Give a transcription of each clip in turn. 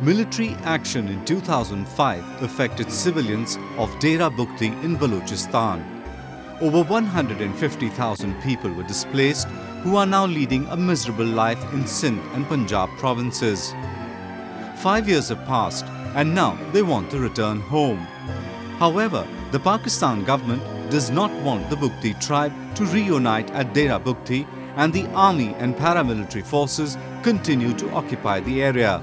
Military action in 2005 affected civilians of Dera Bugti in Balochistan. Over 150,000 people were displaced, who are now leading a miserable life in Sindh and Punjab provinces. 5 years have passed and now they want to return home. However, the Pakistan government does not want the Bugti tribe to reunite at Dera Bugti, and the army and paramilitary forces continue to occupy the area.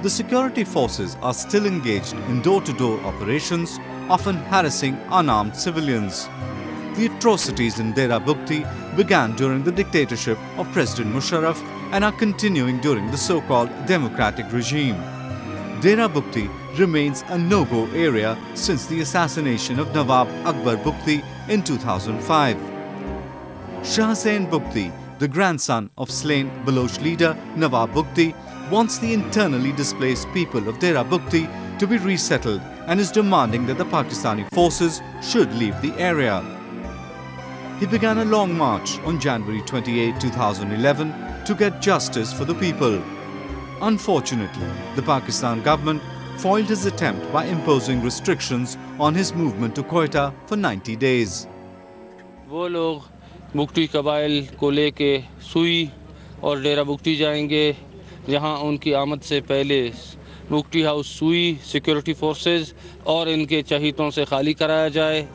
The security forces are still engaged in door-to-door operations, often harassing unarmed civilians. The atrocities in Dera Bugti began during the dictatorship of President Musharraf and are continuing during the so-called democratic regime. Dera Bugti remains a no-go area since the assassination of Nawab Akbar Bugti in 2005. Hussain Bugti, the grandson of slain Baloch leader Nawab Bugti, wants the internally displaced people of Dera Bugti to be resettled and is demanding that the Pakistani forces should leave the area. He began a long march on January 28, 2011 to get justice for the people. Unfortunately, the Pakistan government foiled his attempt by imposing restrictions on his movement to Quetta for 90 days. वो लोग बुगटी कबाइल को लेके सुई और डेरा बुगटी जाएंगे, जहां उनकी आमद से पहले बुगटी हाउस सुई सिक्योरिटी फोर्सेस और इनके चहीतों से खाली कराया जाए.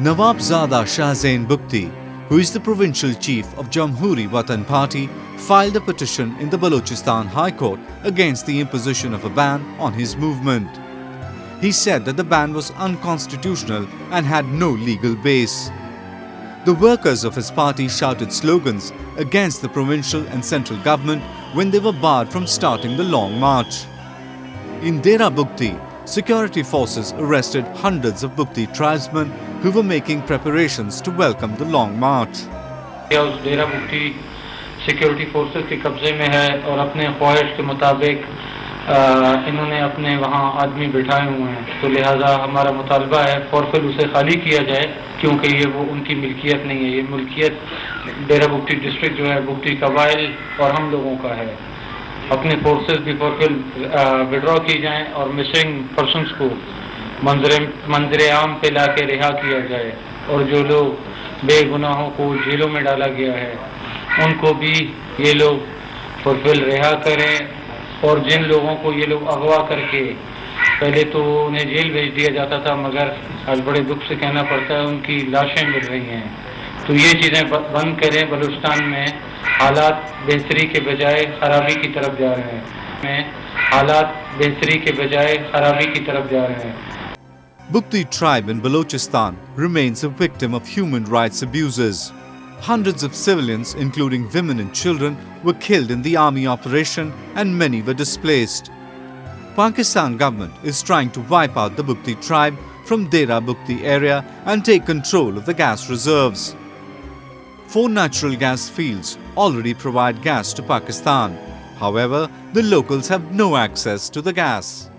Nawabzada Hussain Bugti, who is the provincial chief of Jamhuri Watan Party, filed a petition in the Balochistan High Court against the imposition of a ban on his movement. He said that the ban was unconstitutional and had no legal base. The workers of his party shouted slogans against the provincial and central government when they were barred from starting the long march. In Dera Bugti, security forces arrested hundreds of Bugti tribesmen who were making preparations to welcome the long march. Dera Bugti security forces के कब्जे में है और अपने ख्वाहिश के मुताबिक इन्होंने अपने वहाँ आदमी बिठाए हुए हैं, तो लिहाजा हमारा मुतालबा है फौरफिल उसे खाली किया जाए, क्योंकि ये वो उनकी मिल्कियत नहीं है. ये मिल्कियत डेरा बुगटी डिस्ट्रिक्ट जो है बुगटी कबाइल और हम लोगों का है. अपने फोर्सेस भी फौरफिल विड्रॉ की जाएं और मिसिंग पर्सन्स को मंजरे आम पे ला के रिहा किया जाए, और जो लोग बेगुनाहों को जेलों में डाला गया है उनको भी ये लोग फुलफिल रिहा करें. और जिन लोगों को ये लोग अगवा करके पहले तो उन्हें जेल भेज दिया जाता था, मगर आज बड़े दुख से कहना पड़ता है उनकी लाशें मिल रही हैं, तो ये चीज़ें बंद करें. बलूचिस्तान में हालात बेहतरी के बजाय खराबी की तरफ जा रहे हैं. हालात बेहतरी के बजाय खराबी की तरफ जा रहे हैं. Bugti tribe in Balochistan remains a victim of human rights abuses. Hundreds of civilians, including women and children, were killed in the army operation and many were displaced. Pakistan government is trying to wipe out the Bugti tribe from Dera Bugti area and take control of the gas reserves. 4 natural gas fields already provide gas to Pakistan. However, the locals have no access to the gas.